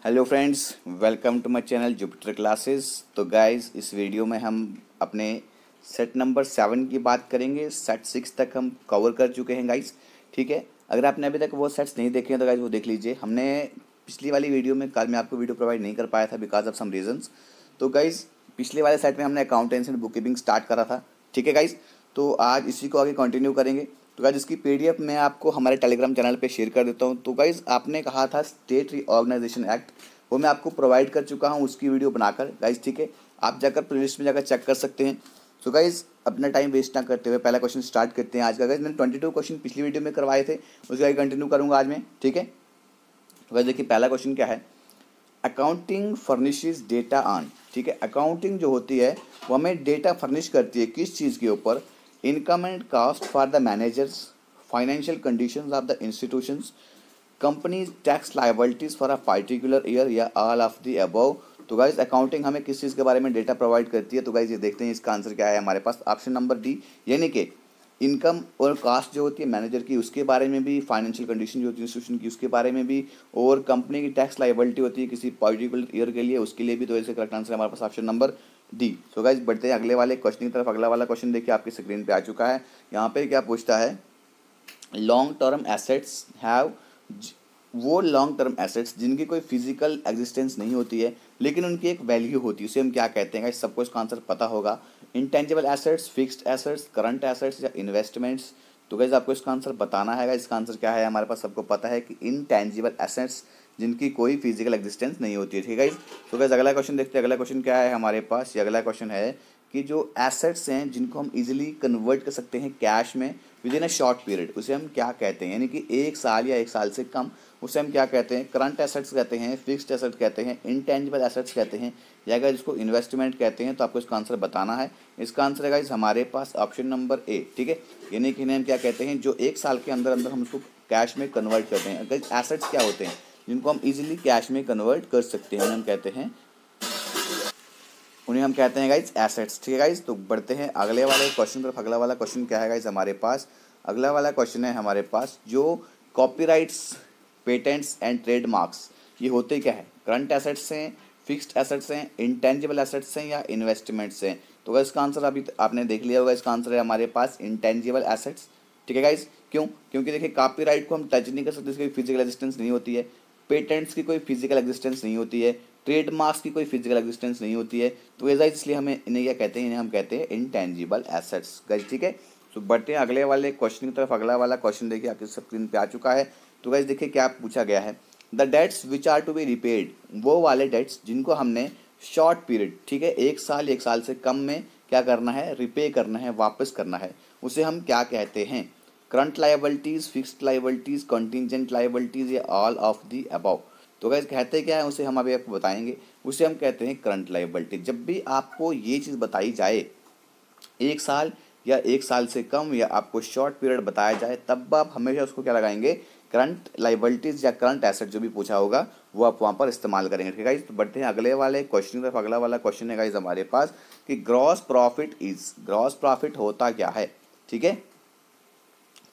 Hello friends, welcome to my channel Jupiter classes. तो guys, इस video में हम अपने सेट नंबर 7 की बात करेंगे। सेट 6 तक हम कवर कर चुके हैं गाइस, ठीक है। अगर आपने अभी तक वो सेट्स नहीं देखे हैं तो गाइस वो देख लीजिए। हमने पिछली वाली वीडियो में कल मैं आपको वीडियो प्रोवाइड नहीं कर पाया था बिकॉज ऑफ सम रीजंस। तो गाइस पिछले वाले सेट में हमने accountancy and book keeping start करा था, ठीक है गाइस। तो आज इसी को आगे कंटिन्यू करेंगे। तो गाइस इसकी पीडीएफ मैं आपको हमारे टेलीग्राम चैनल पे शेयर कर देता हूँ। तो गाइस आपने कहा था स्टेट रीऑर्गेनाइजेशन एक्ट, वो मैं आपको प्रोवाइड कर चुका हूँ उसकी वीडियो बनाकर गाइस, ठीक है। आप जाकर प्लेलिस्ट में जाकर चेक कर सकते हैं। तो गाइस अपना टाइम वेस्ट ना करते हुए पहला क्वेश्चन स्टार्ट करते हैं आज का। गाइस मैंने 22 क्वेश्चन पिछली वीडियो में करवाए थे, उसके आगे कंटिन्यू करूँगा आज में, ठीक है। तो गाइस देखिए पहला क्वेश्चन क्या है। अकाउंटिंग फर्निशेज डेटा ऑन, ठीक है। अकाउंटिंग जो होती है वो हमें डेटा फर्निश करती है किस चीज़ के ऊपर। Income and cost for the managers, financial conditions of the institutions, company tax liabilities for a particular year या ऑल ऑफ द अबव। तो गाइस अकाउंटिंग हमें किस चीज़ के बारे में डेटा प्रोवाइड करती है। तो गाइस ये देखते हैं इसका आंसर क्या है हमारे पास। ऑप्शन नंबर डी, यानी कि इनकम और कास्ट जो होती है मैनेजर की उसके बारे में भी, फाइनेंशियल कंडीशन जो होती है इंस्टीट्यूशन की उसके बारे में भी, और कंपनी की टैक्स लायबिलिटी होती है किसी पर्टिकुलर ईयर के लिए उसके लिए भी। तो इसका करेक्ट आंसर हमारे पास option number D. So guys बढ़ते हैं अगले वाले क्वेश्चन की तरफ। अगला वाला क्वेश्चन देखिए आपकी स्क्रीन पे आ चुका है। यहाँ पे क्या पूछता है, लॉन्ग टर्म एसेट्स हैव, वो लॉन्ग टर्म एसेट्स जिनकी कोई फिजिकल एग्जिस्टेंस नहीं होती है लेकिन उनकी एक वैल्यू होती है, उसे हम क्या कहते हैं। सबको इसका आंसर पता होगा। Intangible assets, fixed assets, current assets या इन्वेस्टमेंट्स। तो गाइस आपको इसका आंसर बताना है। इसका आंसर क्या है हमारे पास, सबको पता है कि इंटेंजिबल एसेट्स जिनकी कोई फिजिकल एग्जिस्टेंस नहीं होती है, ठीक है गाइस। तो गाइस अगला क्वेश्चन देखते हैं। अगला क्वेश्चन क्या है हमारे पास। ये अगला क्वेश्चन है कि जो एसेट्स हैं जिनको हम इजीली कन्वर्ट कर सकते हैं कैश में with in a short period, उसे हम क्या कहते हैं। यानी कि 1 साल या 1 साल से कम, उसे हम क्या कहते हैं। करंट एसेट्स कहते हैं, फिक्स्ड एसेट्स कहते हैं, इंटेंजिबल एसेट्स कहते हैं, या अगर इसको इन्वेस्टमेंट कहते हैं। तो आपको इसका आंसर बताना है। इसका आंसर है गाइस हमारे पास ऑप्शन नंबर ए, ठीक है। यानी कि इन्हें हम क्या कहते हैं, जो 1 साल के अंदर अंदर हम उसको कैश में कन्वर्ट करते हैं। अगर एसेट्स क्या होते हैं जिनको हम इजीली कैश में कन्वर्ट कर सकते हैं, उन्हें हम कहते हैं गाइज एसेट्स, ठीक है गाइज। तो बढ़ते हैं अगले वाले क्वेश्चन तरफ। अगला वाला क्वेश्चन क्या है गाइज हमारे पास। अगला वाला क्वेश्चन है हमारे पास, जो कॉपीराइट्स, पेटेंट्स एंड ट्रेडमार्क्स, ये होते क्या है। करंट एसेट्स हैं, फिक्स्ड एसेट्स हैं, इंटेंजिबल एसेट्स हैं या इन्वेस्टमेंट्स हैं। तो गाइज इसका आंसर अभी आपने देख लिया होगा। इसका आंसर है हमारे पास इंटेंजिबल एसेट्स, ठीक है गाइज। क्यों? क्योंकि देखिए कॉपीराइट को हम टच नहीं कर सकते, इसकी फिजिकल एग्जिस्टेंस नहीं होती है। पेटेंट्स की कोई फिजिकल एग्जिस्टेंस नहीं होती है। ट्रेडमार्क्स की कोई फिजिकल एग्जिस्टेंस नहीं होती है। तो ऐसा इसलिए हमें इन्हें क्या कहते हैं, इन्हें हम कहते हैं इंटेंजिबल एसेट्स गाइस, ठीक है। तो बढ़ते हैं अगले वाले क्वेश्चन की तरफ। अगला वाला क्वेश्चन देखिए आपकी स्क्रीन पे आ चुका है। तो गाइस देखिए क्या पूछा गया है। The debts which are to be repaid, वो वाले डेट्स जिनको हमने शॉर्ट पीरियड, ठीक है, 1 साल 1 साल से कम में क्या करना है, रिपे करना है, वापस करना है, उसे हम क्या कहते हैं। Current liabilities, fixed liabilities, contingent liabilities या ऑल ऑफ द अबव। तो गाइस कहते क्या है उसे हम अभी आपको बताएंगे। उसे हम कहते हैं करंट लायबिलिटी। जब भी आपको ये चीज़ बताई जाए 1 साल या 1 साल से कम या आपको शॉर्ट पीरियड बताया जाए, तब आप हमेशा उसको क्या लगाएंगे, करंट लायबिलिटीज या करंट एसेट जो भी पूछा होगा वो आप वहाँ पर इस्तेमाल करेंगे, ठीक है गाइस। तो बढ़ते हैं अगले वाले क्वेश्चन की तरफ। अगला वाला क्वेश्चन है गाइस हमारे पास कि gross profit is, gross profit होता क्या है, ठीक है।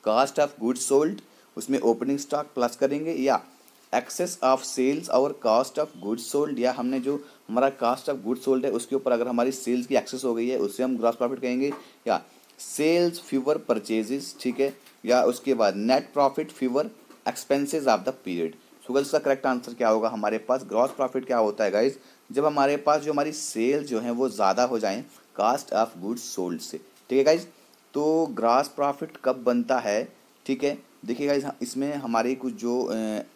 कॉस्ट ऑफ गुड्स सोल्ड, उसमें ओपनिंग स्टॉक प्लस करेंगे, या एक्सेस ऑफ सेल्स और कॉस्ट ऑफ गुड्स सोल्ड, या हमने जो हमारा कॉस्ट ऑफ गुड्स सोल्ड है उसके ऊपर अगर हमारी सेल्स की एक्सेस हो गई है उससे हम ग्रॉस प्रॉफिट कहेंगे, या सेल्स फीवर परचेजेस, ठीक है, या उसके बाद net profit fever expenses of the period. So guys इसका करेक्ट आंसर क्या होगा हमारे पास। ग्रॉस प्रॉफिट क्या होता है गाइस, जब हमारे पास जो हमारी सेल जो है वो ज़्यादा हो जाएं कॉस्ट ऑफ गुड्स सोल्ड से, ठीक है गाइस। तो ग्रॉस प्रॉफिट कब बनता है, ठीक है। देखिए गाइस इसमें हमारी कुछ जो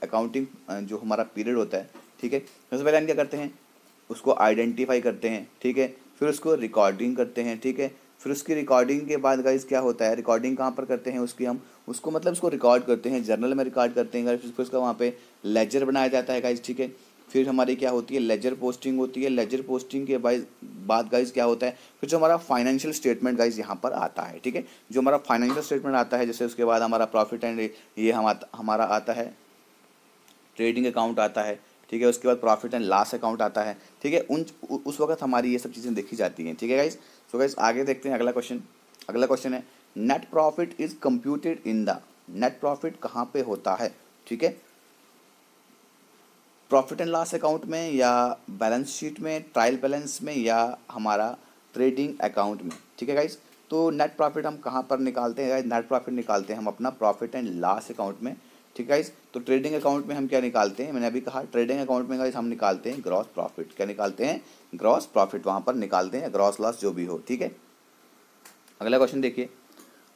अकाउंटिंग जो हमारा पीरियड होता है, ठीक है, सबसे पहले हम क्या करते हैं, उसको आइडेंटिफाई करते हैं, ठीक है, फिर उसको रिकॉर्डिंग करते हैं, ठीक है। फिर उसकी रिकॉर्डिंग के बाद गाइस क्या होता है, रिकॉर्डिंग कहाँ पर करते हैं उसकी, हम उसको मतलब उसको रिकॉर्ड करते हैं, जर्नल में रिकॉर्ड करते हैं गाइस। फिर उसका वहाँ पे लेजर बनाया जाता है गाइस, ठीक है। फिर हमारी क्या होती है, लेजर पोस्टिंग होती है। लेजर पोस्टिंग के बाद गाइस क्या होता है, फिर जो हमारा फाइनेंशियल स्टेटमेंट गाइस यहाँ पर आता है, ठीक है। जो हमारा फाइनेंशियल स्टेटमेंट आता है, जैसे उसके बाद हमारा प्रॉफिट एंड ये हमारा आता है, ट्रेडिंग अकाउंट आता है, ठीक है। उसके बाद प्रॉफिट एंड लॉस अकाउंट आता है, ठीक है। उस वक्त हमारी ये सब चीज़ें देखी जाती हैं, ठीक है गाइस। सो गाइस आगे देखते हैं अगला क्वेश्चन। अगला क्वेश्चन है net profit is computed in the, net profit कहाँ पे होता है, ठीक है। प्रॉफिट एंड लॉस अकाउंट में या बैलेंस शीट में, ट्रायल बैलेंस में या हमारा ट्रेडिंग अकाउंट में, ठीक है गाइस। तो नेट प्रॉफिट हम कहाँ पर निकालते हैं गाइस? नेट प्रॉफिट निकालते हैं हम अपना प्रॉफिट एंड लॉस अकाउंट में, ठीक है गाइस। तो ट्रेडिंग अकाउंट में हम क्या निकालते हैं, मैंने अभी कहा ट्रेडिंग अकाउंट में गाइस हम निकालते हैं ग्रॉस प्रॉफिट। क्या निकालते हैं? ग्रॉस प्रॉफिट वहाँ पर निकालते हैं, ग्रॉस लॉस जो भी हो, ठीक है। अगला क्वेश्चन देखिए,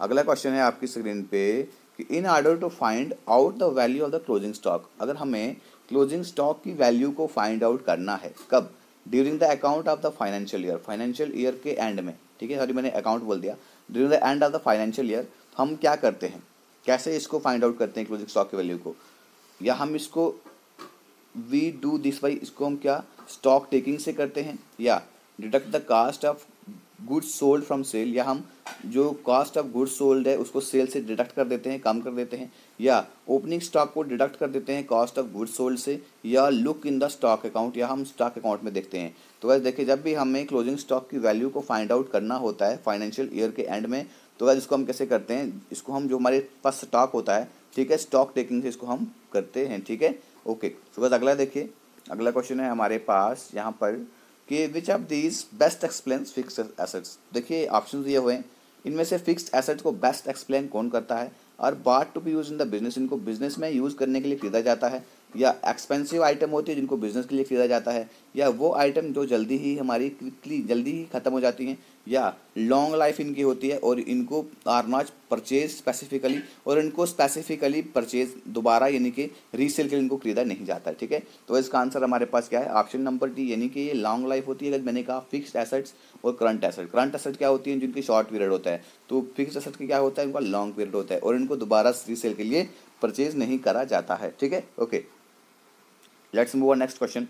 अगला क्वेश्चन है आपकी स्क्रीन पे कि in order to find out the value of the closing stock, अगर हमें क्लोजिंग स्टॉक की वैल्यू को फाइंड आउट करना है, कब? During the account of the financial year के एंड में, ठीक है। सॉरी मैंने अकाउंट बोल दिया। During the end of the financial year हम क्या करते हैं, कैसे इसको फाइंड आउट करते हैं क्लोजिंग स्टॉक की वैल्यू को? या हम इसको वी डू दिस बाई, इसको हम क्या स्टॉक टेकिंग से करते हैं, या deduct the cost of goods sold from sale, या हम जो कॉस्ट ऑफ गुड्स सोल्ड है उसको सेल से डिडक्ट कर देते हैं, कम कर देते हैं, या ओपनिंग स्टॉक को डिडक्ट कर देते हैं कॉस्ट ऑफ गुड्स सोल्ड से, या look in the stock account, या हम स्टॉक अकाउंट में देखते हैं। तो वैसे देखिए, जब भी हमें क्लोजिंग स्टॉक की वैल्यू को फाइंड आउट करना होता है फाइनेंशियल ईयर के एंड में, तो वैसे इसको हम कैसे करते हैं, इसको हम जो हमारे पास स्टॉक होता है, ठीक है, स्टॉक टेकिंग से इसको हम करते हैं, ठीक है। ओके, तो बस अगला देखिए, अगला क्वेश्चन है हमारे पास यहाँ पर कि which of these best explains fixed assets. देखिए ऑप्शन दिए हुए हैं, इनमें से फिक्स्ड एसेट्स को बेस्ट एक्सप्लेन कौन करता है? और bought to be used in the business, इनको बिजनेस में यूज़ करने के लिए खरीदा जाता है, या एक्सपेंसिव आइटम होती है जिनको बिजनेस के लिए खरीदा जाता है, या वो आइटम जो जल्दी ही हमारी क्विकली जल्दी ही ख़त्म हो जाती हैं, या लॉन्ग लाइफ इनकी होती है और इनको आर नॉट परचेज स्पेसिफिकली, और इनको स्पेसिफिकली परचेज दोबारा यानी कि रीसेल के लिए इनको खरीदा नहीं जाता है, ठीक है। तो इसका आंसर हमारे पास क्या है? ऑप्शन नंबर डी, यानी कि ये लॉन्ग लाइफ होती है। अगर मैंने कहा फिक्स्ड एसेट्स और करंट एसेट, करंट एसेट क्या होती है? जिनकी शॉर्ट पीरियड होता है, तो फिक्स्ड एसेट की क्या होता है? इनका लॉन्ग पीरियड होता है और इनको दोबारा रीसेल के लिए परचेज नहीं करा जाता है, ठीक है। Okay, let's move on next question.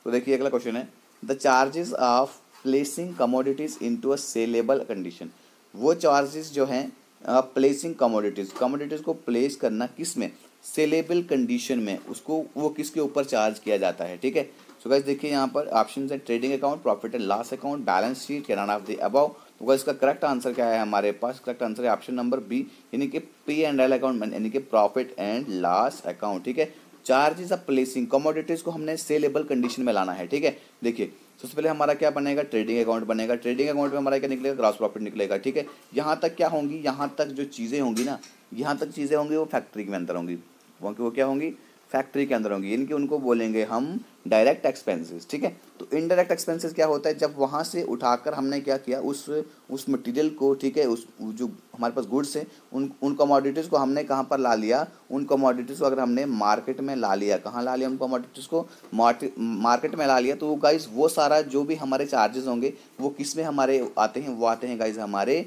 तो देखिए अगला क्वेश्चन है the charges of placing commodities into a saleable condition. वो चार्जेस जो हैं प्लेसिंग कमोडिटीज को प्लेस करना किस में? सेलेबल कंडीशन में, उसको वो किसके ऊपर चार्ज किया जाता है, ठीक है। सो गाइस देखिए यहाँ पर ऑप्शन है trading account, profit and loss account, balance sheet, can none of the above. तो गाइस इसका करेक्ट आंसर क्या है हमारे पास? करेक्ट आंसर है ऑप्शन नंबर बी, यानी कि पी एंड एल अकाउंट, यानी कि प्रॉफिट एंड लॉस अकाउंट, ठीक है। चार्जेस ऑफ प्लेसिंग कमोडिटीज को हमने सेलेबल कंडीशन में लाना है, ठीक है। देखिए सबसे पहले हमारा क्या बनेगा? ट्रेडिंग अकाउंट बनेगा। ट्रेडिंग अकाउंट में हमारा क्या निकलेगा? ग्रॉस प्रॉफिट निकलेगा, ठीक है। यहाँ तक क्या होंगी? यहाँ तक जो चीज़ें होंगी ना, यहाँ तक चीज़ें होंगी वो फैक्ट्री के अंदर होंगी, वो क्या होंगी? फैक्ट्री के अंदर होंगी, इनकी उनको बोलेंगे हम डायरेक्ट एक्सपेंसेस, ठीक है। तो इनडायरेक्ट एक्सपेंसेस क्या होता है? जब वहाँ से उठाकर हमने क्या किया, उस मटेरियल को, ठीक है, उस जो हमारे पास गुड्स हैं उन कमोडिटीज़ को हमने कहाँ पर ला लिया? उन कमोडिटीज़ को अगर हमने मार्केट में ला लिया, कहाँ ला लिया? उन कमोडिटीज़ को मार्केट में ला लिया, तो गाइज वो सारा जो भी हमारे चार्जेस होंगे वो किस में हमारे आते हैं? वो आते हैं गाइज हमारे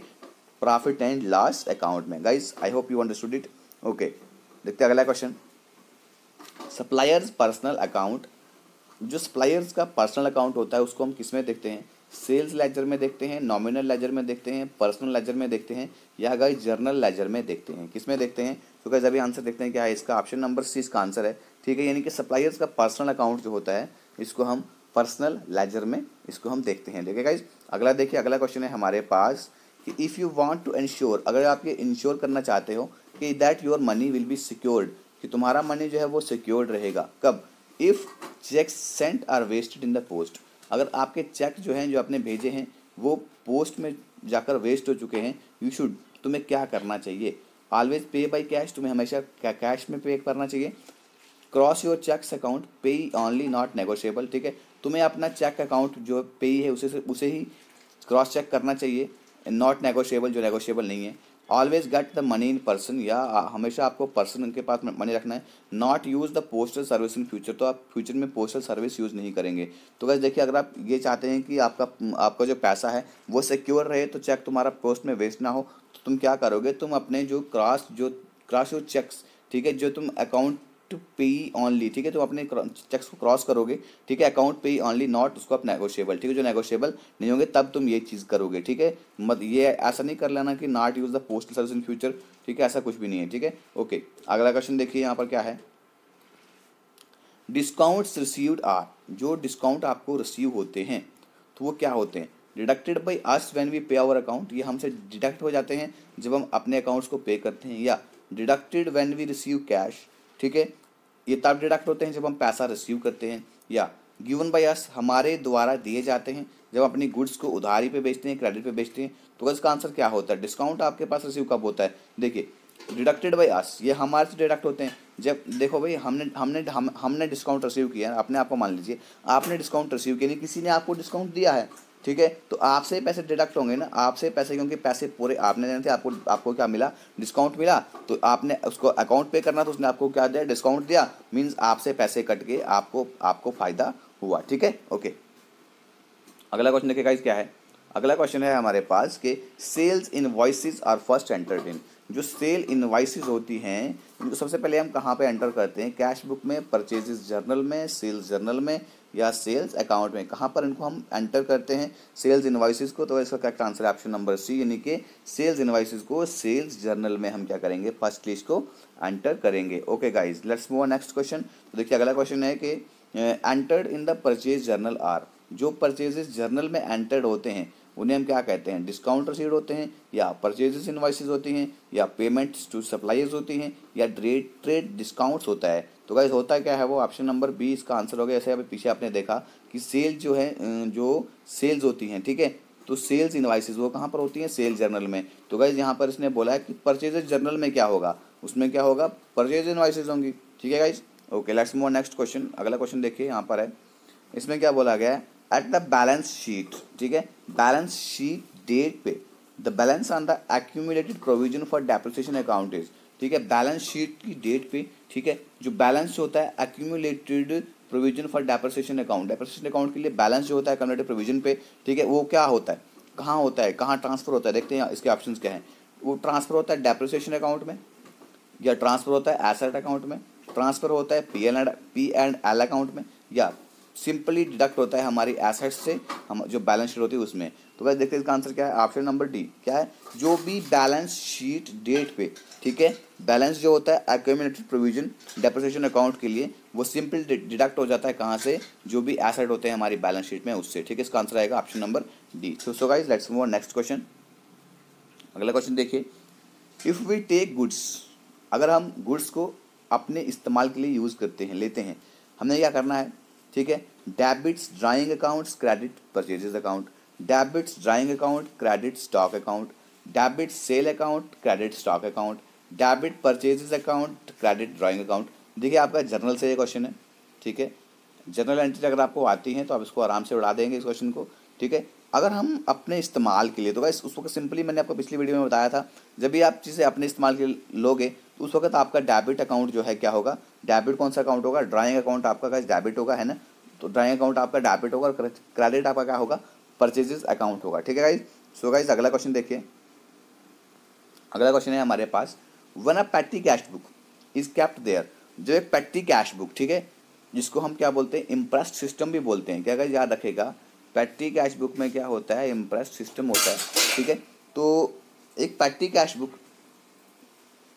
प्रॉफिट एंड लॉस अकाउंट में। Guys I hope you understood it. Okay, देखते हैं अगला क्वेश्चन। सप्लायर्स पर्सनल अकाउंट, जो सप्लायर्स का पर्सनल अकाउंट होता है उसको हम किस में देखते हैं? सेल्स लेजर में देखते हैं, नॉमिनल लेजर में देखते हैं, पर्सनल लेजर में देखते हैं, या गाइस जर्नल लेजर में देखते हैं? किस में देखते हैं? तो गाइस अभी आंसर देखते हैं क्या है इसका। ऑप्शन नंबर सी इसका आंसर है, ठीक है। यानी कि सप्लायर्स का पर्सनल अकाउंट जो होता है इसको हम पर्सनल लेजर में इसको हम देखते हैं। देखिए गाइस अगला देखिए, अगला क्वेश्चन है हमारे पास कि if you want to ensure, अगर आप ये इंश्योर करना चाहते हो कि that your money will be secured, कि तुम्हारा मनी जो है वो सिक्योर्ड रहेगा, कब? If cheques sent are wasted in the post, अगर आपके चेक जो हैं जो आपने भेजे हैं वो पोस्ट में जाकर वेस्ट हो चुके हैं, यू शुड, तुम्हें क्या करना चाहिए? ऑलवेज पे बाई कैश, तुम्हें हमेशा कैश में पे करना चाहिए। क्रॉस योर चेक्स अकाउंट, पे ऑनली नॉट नेगोशिएबल, ठीक है। तुम्हें अपना चेक अकाउंट जो पे है उसे ही क्रॉस चेक करना चाहिए, नॉट नेगोशिएबल जो नेगोशिएबल नहीं है। Always get the money in person, या हमेशा आपको पर्सन के पास मनी रखना है। Not use the postal service in future, तो आप फ्यूचर में पोस्टल सर्विस यूज़ नहीं करेंगे। तो गाइस देखिए अगर आप ये चाहते हैं कि आपका जो पैसा है वो सिक्योर रहे, तो चेक तुम्हारा पोस्ट में वेस्ट ना हो, तो तुम क्या करोगे? तुम अपने जो क्रॉस योर चेक्स, ठीक है, जो तुम अकाउंट पे ऑनली, ठीक है, तो अपने चेक्स को क्रॉस करोगे, ठीक है, अकाउंट पे ऑनली, नॉट उसको आप नेगोशिएबल, ठीक है, जो नेगोशिएबल नहीं होंगे तब तुम ये चीज़ करोगे, ठीक है। मत ये ऐसा नहीं कर लेना कि not use the postal service in future, ठीक है, ऐसा कुछ भी नहीं है, ठीक है। ओके, अगला क्वेश्चन देखिए यहाँ पर क्या है। डिस्काउंट्स रिसीव्ड आर, जो डिस्काउंट आपको रिसीव होते हैं तो वो क्या होते हैं? Deducted by us when we pay our account, ये हमसे डिडक्ट हो जाते हैं जब हम अपने अकाउंट्स को पे करते हैं, या deducted when we receive cash, ठीक है, ये तब डिडक्ट होते हैं जब हम पैसा रिसीव करते हैं, या गिवन बाय अस हमारे द्वारा दिए जाते हैं जब अपनी गुड्स को उधारी पे बेचते हैं, क्रेडिट पे बेचते हैं। तो इसका आंसर क्या होता है? डिस्काउंट आपके पास रिसीव कब होता है? देखिए डिडक्टेड बाय अस, ये हमारे से डिडक्ट होते हैं जब, देखो भाई हमने डिस्काउंट रिसीव किया है, अपने आप को मान लीजिए आपने डिस्काउंट रिसीव किया, नहीं किसी ने आपको डिस्काउंट दिया है, ठीक है, तो आपसे पैसे डिडक्ट होंगे ना, आपसे पैसे, क्योंकि पैसे पूरे आपने देने थे, आपको क्या मिला? डिस्काउंट मिला, तो आपने उसको अकाउंट पे करना, तो उसने आपको क्या दिया? डिस्काउंट दिया, मीन्स आपसे पैसे कट के आपको फायदा हुआ, ठीक है, ओके। अगला क्वेश्चन देखिए गाइस क्या है। अगला क्वेश्चन है हमारे पास कि sales invoices are first entered in. जो सेल इनवॉइसेस होती हैं इनको सबसे पहले हम कहाँ पे एंटर करते हैं? कैश बुक में, परचेजेस जर्नल में, सेल्स जर्नल में, या सेल्स अकाउंट में, कहाँ पर इनको हम एंटर करते हैं सेल्स इनवॉइसेस को? तो इसका करेक्ट आंसर है ऑप्शन नंबर सी, यानी कि सेल्स इनवॉइसेस को सेल्स जर्नल में हम क्या करेंगे? फर्स्ट लिस्ट को एंटर करेंगे। Okay guys, let's move on next question. तो देखिए अगला क्वेश्चन है कि entered in the purchase journal are. जो परचेजेस जर्नल में एंटर्ड होते हैं उन्हें हम क्या कहते हैं? डिस्काउंट रसीड होते हैं, या परचेजेस इनवॉइसेस होती हैं, या पेमेंट्स टू सप्लायर्स होती हैं, या ट्रेड डिस्काउंट्स होता है। तो गाइस होता क्या है वो? ऑप्शन नंबर बी इसका आंसर हो गया। जैसे अभी पीछे आपने देखा कि सेल जो है, जो सेल्स होती हैं, ठीक है, तो सेल्स इनवॉइसेस वो कहाँ पर होती हैं? सेल जर्नल में। तो गाइस यहाँ पर इसने बोला है कि परचेजेस जर्नल में क्या होगा? उसमें क्या होगा? परचेज इनवॉइसेस होंगी, ठीक है guys, okay. Let's move next question. अगला क्वेश्चन देखिए यहाँ पर है, इसमें क्या बोला गया है? एट द बैलेंस शीट, ठीक है, बैलेंस शीट डेट पे the balance on the accumulated provision for depreciation account is, ठीक है, बैलेंस शीट की डेट पे, ठीक है, जो बैलेंस होता है accumulated provision for depreciation account के लिए बैलेंस जो होता है एक्यूमुलेटेड प्रोविजन पे, ठीक है, वो क्या होता है? कहाँ होता है? कहाँ ट्रांसफर होता है? देखते हैं इसके ऑप्शंस क्या हैं। वो ट्रांसफर होता है डेप्रिसिएशन अकाउंट में, या ट्रांसफर होता है एसेट अकाउंट में, ट्रांसफर होता है पी एंड एल अकाउंट में, या सिंपली डिडक्ट होता है हमारी एसेट्स से हम जो बैलेंस शीट होती है उसमें। तो वैसे देखते हैं इसका आंसर क्या है? ऑप्शन नंबर डी क्या है? जो भी बैलेंस शीट डेट पे, ठीक है, बैलेंस जो होता है एक्यूमुलेटेड प्रोविजन डेप्रिसिएशन अकाउंट के लिए, वो सिंपल डिडक्ट हो जाता है कहाँ से? जो भी एसेट होते हैं हमारी बैलेंस शीट में उससे, ठीक है, इसका आंसर आएगा option number D. So guys let's move on next question. अगला क्वेश्चन देखिए, इफ़ वी टेक गुड्स, अगर हम गुड्स को अपने इस्तेमाल के लिए यूज़ करते हैं, लेते हैं, हमने क्या करना है? ठीक है, debits drawing accounts, credit purchases account, debits drawing account, credit stock account, debit sale account, credit stock account, debit purchases account, credit drawing account. देखिए आपका जर्नल से ये क्वेश्चन है, ठीक है, जनरल एंट्री अगर आपको आती है तो आप इसको आराम से उड़ा देंगे इस क्वेश्चन को, ठीक है। अगर हम अपने इस्तेमाल के लिए, तो गाइस उस वक्त सिंपली मैंने आपको पिछली वीडियो में बताया था, जब भी आप चीज़ें अपने इस्तेमाल के लिए लोगे तो उस वक्त आपका डेबिट अकाउंट जो है क्या होगा? डेबिट कौन सा अकाउंट होगा? ड्राइंग अकाउंट आपका गाइस डेबिट होगा, है ना, तो ड्राइंग अकाउंट आपका डेबिट होगा, और क्रेडिट आपका क्या होगा? परचेजेस अकाउंट होगा, ठीक है गाइस। सो गाइस अगला क्वेश्चन देखिए, अगला क्वेश्चन है हमारे पास, one a petty cash book is kept there. जो एक पेटी कैश बुक, ठीक है, जिसको हम क्या बोलते हैं? इम्प्रेस्ड सिस्टम भी बोलते हैं, क्या गाइस याद रखेगा? पेटी कैश बुक में क्या होता है? इम्प्रेस्ड सिस्टम होता है, ठीक है। तो एक पेटी कैश बुक,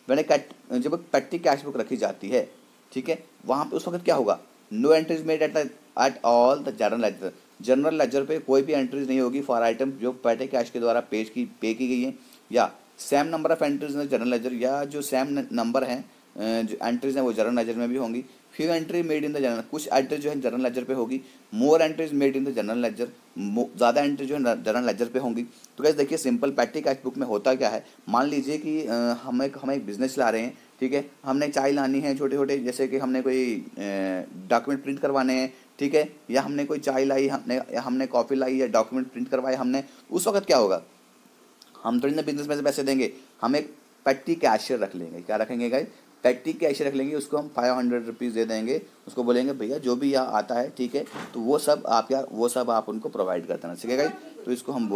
जब एक पेटी कैश बुक रखी जाती है, ठीक है, वहाँ पे उस वक्त क्या होगा? No entries made at all the general ledger. General ledger पे कोई भी एंट्रीज नहीं होगी फॉर आइटम जो पेटी कैश के द्वारा पे की गई है, या same number of entries in general ledger, या जो सेम नंबर हैं जो एंट्रीज हैं वो जनरल लेजर में भी होंगी। Few entry made in the journal, कुछ एंट्री जो है जनरल लेजर पे होगी। More entries made in the general ledger, ज़्यादा एंट्री जो है जनरल लेजर पे होंगी। तो कैसे देखिए सिंपल पेटी कैश बुक में होता क्या है? मान लीजिए कि हम एक बिजनेस ला रहे हैं, ठीक है, हमने चाय लानी है छोटे छोटे, जैसे कि हमने कोई डॉक्यूमेंट प्रिंट करवाने हैं, ठीक है, या हमने कोई चाय लाई, हमने कॉफ़ी लाई, या डॉक्यूमेंट प्रिंट करवाए हमने, उस वक्त क्या होगा? हम थोड़ी ना बिजनेस में से पैसे देंगे, हम एक पेटी कैशियर रख लेंगे। क्या रखेंगे गाइस? पेटी कैशियर रख लेंगे, उसको हम 500 रुपीज़ दे देंगे, उसको बोलेंगे भैया जो भी यहाँ आता है, ठीक है, तो वो सब आप उनको प्रोवाइड कर देना, ठीक है गाइस। तो इसको हम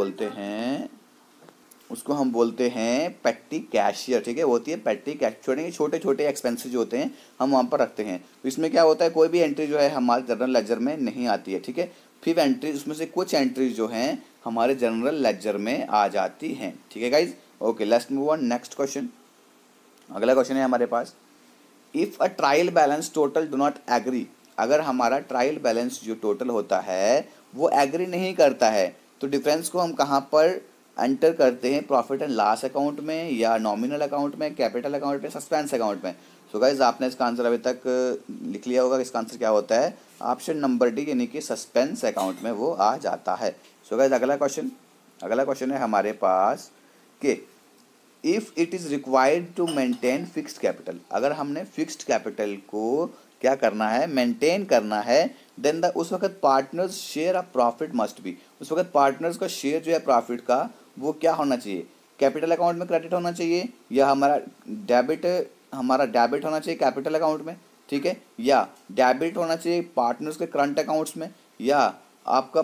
बोलते हैं पेटी कैशियर, ठीक है, होती है पेटी कैश। छोटे छोटे एक्सपेंसेस जो होते हैं हम वहाँ पर रखते हैं। तो इसमें क्या होता है? कोई भी एंट्री जो है हमारे जनरल लेजर में नहीं आती है, ठीक है। फिर एंट्रीज, उसमें से कुछ एंट्रीज जो हैं हमारे जनरल लेजर में आ जाती हैं, ठीक है guys, okay. Let's move on next question. अगला क्वेश्चन है हमारे पास, if a trial balance total do not agree. अगर हमारा ट्रायल बैलेंस जो टोटल होता है वो एग्री नहीं करता है, तो डिफरेंस को हम कहाँ पर एंटर करते हैं? प्रॉफिट एंड लॉस अकाउंट में, या नॉमिनल अकाउंट में, कैपिटल अकाउंट में, सस्पेंस अकाउंट में। सो गाइज आपने इसका आंसर अभी तक लिख लिया होगा। इसका आंसर क्या होता है? ऑप्शन नंबर डी, यानी कि सस्पेंस अकाउंट में वो आ जाता है। सो गाइज अगला क्वेश्चन है हमारे पास कि if it is required to maintain fixed capital, अगर हमने फिक्स्ड कैपिटल को क्या करना है? मेंटेन करना है, देन उस वक्त partners share of profit must be, उस वक्त पार्टनर्स का शेयर जो है प्रॉफिट का वो क्या होना चाहिए? कैपिटल अकाउंट में क्रेडिट होना चाहिए, या हमारा डेबिट होना चाहिए कैपिटल अकाउंट में, ठीक है, या डेबिट होना चाहिए पार्टनर्स के करंट अकाउंट्स में, या आपका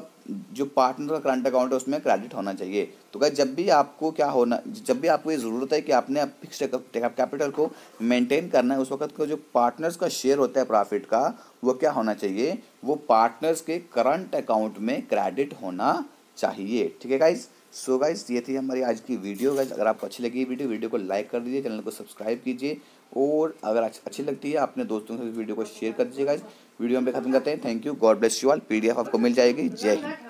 जो पार्टनर का करंट अकाउंट है उसमें क्रेडिट होना चाहिए। तो गाइस जब भी आपको ये ज़रूरत है कि आपने फिक्स्ड कैपिटल को मेंटेन करना है, उस वक्त को जो पार्टनर्स का शेयर होता है प्रॉफिट का वो क्या होना चाहिए? वो पार्टनर्स के करंट अकाउंट में क्रेडिट होना चाहिए। ठीक है गाइज। सो गाइज ये थी हमारी आज की वीडियो। गाइज अगर आपको अच्छी लगी वीडियो को लाइक कर दीजिए, चैनल को सब्सक्राइब कीजिए, और अगर अच्छी लगती है अपने दोस्तों से वीडियो को शेयर कर दीजिए। गाइज वीडियो हम पे खत्म करते हैं। Thank you, God bless you all. PDF आपको मिल जाएगी। जय हिंद।